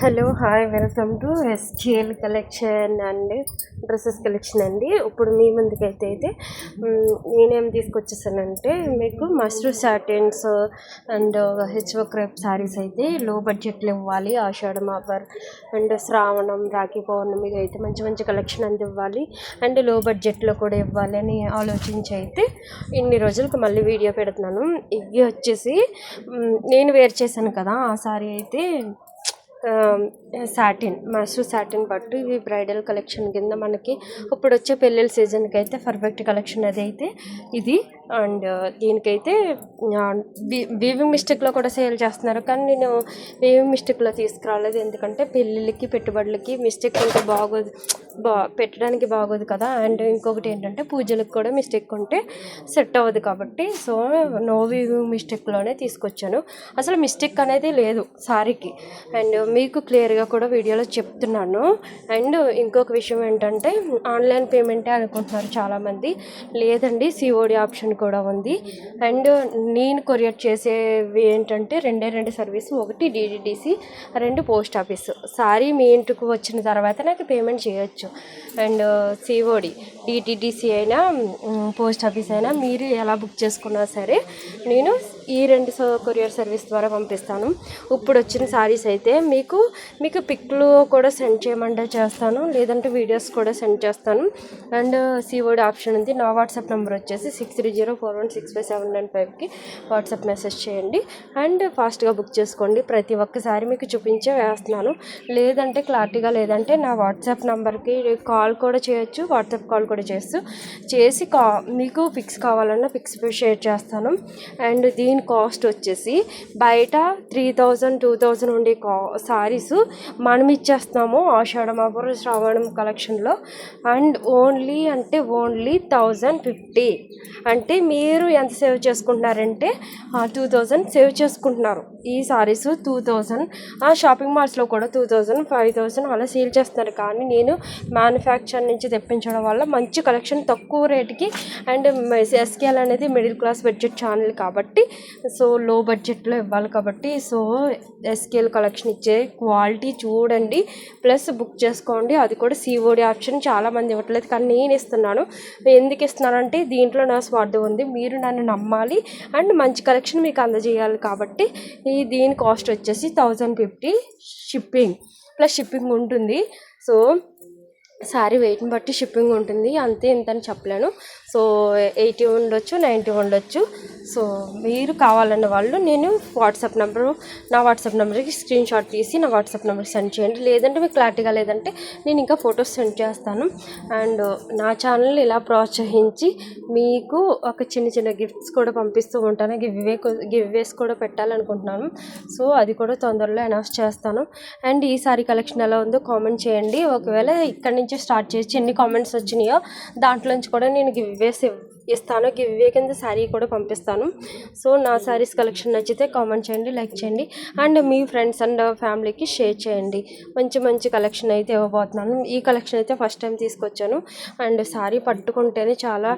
Hello hi welcome to SGL collection and dresses collection అండి. ఇప్పుడు మీ ముందుకైతే నేనేం తీసుకొచ్చేసానంటే మీకు మస్ట్రూ satins and HO crepe sarees అయితే లో బడ్జెట్లో ఇవ్వాలి. ఆషాఢం ఆఫర్ అండ్ శ్రావణం రాఖీ పౌర్ణమికి అయితే మంచి మంచి కలెక్షన్ అంది ఇవ్వాలి అండ్ లో బడ్జెట్లో కూడా ఇవ్వాలి అని ఆలోచించి అయితే ఇన్ని రోజులకు మళ్ళీ వీడియో పెడుతున్నాను. ఇవి వచ్చేసి నేను వేర్ చేశాను కదా ఆ శారీ అయితే సాటిన్ మస్ట్రూ సాటిన్ పట్టు. ఇవి బ్రైడల్ కలెక్షన్ కింద మనకి ఇప్పుడు వచ్చే పెళ్ళిళ్ళ సీజన్కి అయితే పర్ఫెక్ట్ కలెక్షన్ అది అయితే ఇది. అండ్ దీనికైతే వీవింగ్ మిస్టేక్లో కూడా సేల్ చేస్తున్నారు, కానీ నేను వీవింగ్ మిస్టేక్లో తీసుకురాలేదు. ఎందుకంటే పెళ్ళిళ్ళకి పెట్టుబడులకి మిస్టేక్ ఉంటే బాగోదు, పెట్టడానికి బాగోదు కదా. అండ్ ఇంకొకటి ఏంటంటే పూజలకు కూడా మిస్టేక్ ఉంటే సెట్ అవ్వదు కాబట్టి సో నో వీవింగ్ మిస్టేక్లోనే తీసుకొచ్చాను. అసలు మిస్టేక్ అనేది లేదు సారీకి అండ్ మీకు క్లియర్గా కూడా వీడియోలో చెప్తున్నాను. అండ్ ఇంకొక విషయం ఏంటంటే ఆన్లైన్ పేమెంటే అనుకుంటున్నారు చాలామంది. లేదండి, సిఓడి ఆప్షన్ కూడా ఉంది. అండ్ నేను కొరియర్ చేసేవి ఏంటంటే రెండు సర్వీసు, ఒకటి డిడిడిసి, రెండు పోస్ట్ ఆఫీస్. సారీ మీ ఇంటికి వచ్చిన తర్వాత నాకు పేమెంట్ చేయొచ్చు. అండ్ సిఓడి డిటిడిసి అయినా పోస్ట్ ఆఫీస్ అయినా మీరు ఎలా బుక్ చేసుకున్నా సరే నేను ఈ రెండు కొరియర్ సర్వీస్ ద్వారా పంపిస్తాను. ఇప్పుడు వచ్చిన సారీస్ అయితే మీకు పిక్లు కూడా సెండ్ చేయమంటే చేస్తాను, లేదంటే వీడియోస్ కూడా సెండ్ చేస్తాను. అండ్ సిఓడి ఆప్షన్ ఉంది. నా వాట్సాప్ నెంబర్ వచ్చేసి 6304165795కి వాట్సాప్ మెసేజ్ చేయండి అండ్ ఫాస్ట్గా బుక్ చేసుకోండి. ప్రతి ఒక్కసారి మీకు చూపించే వేస్తున్నాను. లేదంటే క్లారిటీగా లేదంటే నా వాట్సాప్ నెంబర్కి కాల్ కూడా చేయొచ్చు, వాట్సాప్ కాల్ కూడా చేసి మీకు పిక్స్ కావాలన్నా పిక్స్ షేర్ చేస్తాను. అండ్ దీని కాస్ట్ వచ్చేసి బయట 3000-2000 ఉండే సారీస్ మనం ఇచ్చేస్తున్నాము ఆషాఢం ఆఫర్ శ్రావణం కలెక్షన్లో. And only 1050. అంటే మీరు ఎంత సేవ్ చేసుకుంటున్నారంటే 2000 సేవ్ చేసుకుంటున్నారు. ఈ సారీస్ 2000 షాపింగ్ మాల్స్లో కూడా 2000, 5000 అలా సేల్ చేస్తున్నారు. కానీ నేను మ్యానుఫ్యాక్చర్ నుంచి తెప్పించడం వల్ల మంచి కలెక్షన్ తక్కువ రేటుకి అండ్ ఎస్కేఎల్ అనేది మిడిల్ క్లాస్ బడ్జెట్ ఛానల్ కాబట్టి సో లో బడ్జెట్లో ఇవ్వాలి కాబట్టి సో ఎస్కేఎల్ కలెక్షన్ ఇచ్చే క్వాలిటీ చూడండి, ప్లస్ బుక్ చేసుకోండి. అది కూడా సిఓడి ఆప్షన్ చాలామంది ఇవ్వట్లేదు, కానీ నేను ఇస్తున్నాను. ఎందుకు ఇస్తున్నానంటే దీంట్లో నా స్వార్థం ఉంది. మీరు నన్ను నమ్మాలి అండ్ మంచి కలెక్షన్ మీకు అందజేయాలి కాబట్టి దీని కాస్ట్ వచ్చేసి 1050 షిప్పింగ్ ప్లస్ షిప్పింగ్ ఉంటుంది. సో శారీ వెయిట్ని బట్టి షిప్పింగ్ ఉంటుంది, అంతే ఇంత అని చెప్పలేను. సో 80 ఉండొచ్చు, 90 ఉండొచ్చు. సో మీరు కావాలన్న వాళ్ళు నేను నా వాట్సాప్ నెంబర్కి స్క్రీన్ షాట్ తీసి నా వాట్సాప్ నెంబర్కి సెండ్ చేయండి. లేదంటే మీకు క్లారిటీగా లేదంటే నేను ఇంకా ఫొటోస్ సెండ్ చేస్తాను. అండ్ నా ఛానల్ ఇలా ప్రోత్సహించి మీకు ఒక చిన్న గిఫ్ట్స్ కూడా పంపిస్తూ ఉంటాను. గివ్వేస్ కూడా పెట్టాలనుకుంటున్నాను. సో అది కూడా తొందరలో అనౌన్స్ చేస్తాను. అండ్ ఈ సారీ కలెక్షన్ ఎలా ఉందో కామెంట్ చేయండి. ఒకవేళ ఇక్కడి నుంచి స్టార్ట్ చేసి ఎన్ని కామెంట్స్ వచ్చినాయో దాంట్లోంచి కూడా నేను గివ్వేస్ ఇస్తాను. గివ్వే కింద శారీ కూడా పంపిస్తాను. సో నా శారీస్ కలెక్షన్ నచ్చితే కామెంట్ చేయండి, లైక్ చేయండి అండ్ మీ ఫ్రెండ్స్ అండ్ ఫ్యామిలీకి షేర్ చేయండి. మంచి కలెక్షన్ అయితే ఇవ్వబోతున్నాను. ఈ కలెక్షన్ అయితే ఫస్ట్ టైం తీసుకొచ్చాను. అండ్ శారీ పట్టుకుంటేనే చాలా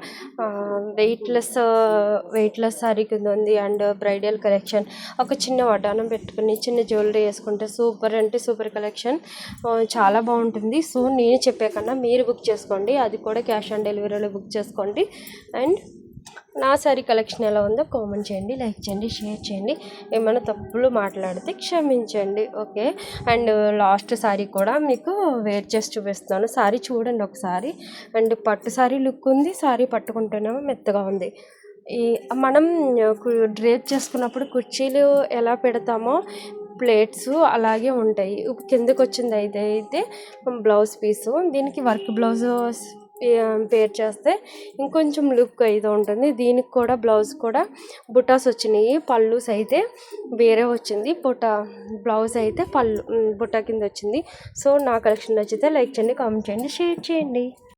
వెయిట్లెస్ శారీ కింద ఉంది. అండ్ బ్రైడల్ కలెక్షన్ ఒక చిన్న వడ్డానం పెట్టుకుని చిన్న జ్యువెలరీ వేసుకుంటే సూపర్ కలెక్షన్, చాలా బాగుంటుంది. సో నేను చెప్పే కన్నా మీరు బుక్ చేసుకోండి, అది కూడా క్యాష్ ఆన్ డెలివరీలో బుక్ చేసుకోండి. అండ్ నా సారీ కలెక్షన్ ఎలా ఉందో కామెంట్ చేయండి, లైక్ చేయండి, షేర్ చేయండి. ఏమైనా తప్పులు మాట్లాడితే క్షమించండి, ఓకే. అండ్ లాస్ట్ సారీ కూడా మీకు వేర్ చేసి చూపిస్తున్నాను. సారీ చూడండి ఒకసారి. అండ్ పట్టు సారీ లుక్ ఉంది, సారీ పట్టుకుంటేనేమో మెత్తగా ఉంది. మనం డ్రేప్ చేసుకున్నప్పుడు కుర్చీలు ఎలా పెడతామో ప్లేట్స్ అలాగే ఉంటాయి. కిందకు వచ్చింది అయితే బ్లౌజ్ పీసు, దీనికి వర్క్ బ్లౌజ్ పేర్ చేస్తే ఇంకొంచెం లుక్ అయితే ఉంటుంది. దీనికి కూడా బ్లౌజ్ కూడా బుటాస్ వచ్చినాయి, పళ్ళుస్ అయితే వేరే వచ్చింది, బ్లౌజ్ అయితే బుటా కింద వచ్చింది. సో నా కలెక్షన్ నచ్చితే లైక్ చేయండి, కామెంట్ చేయండి, షేర్ చేయండి.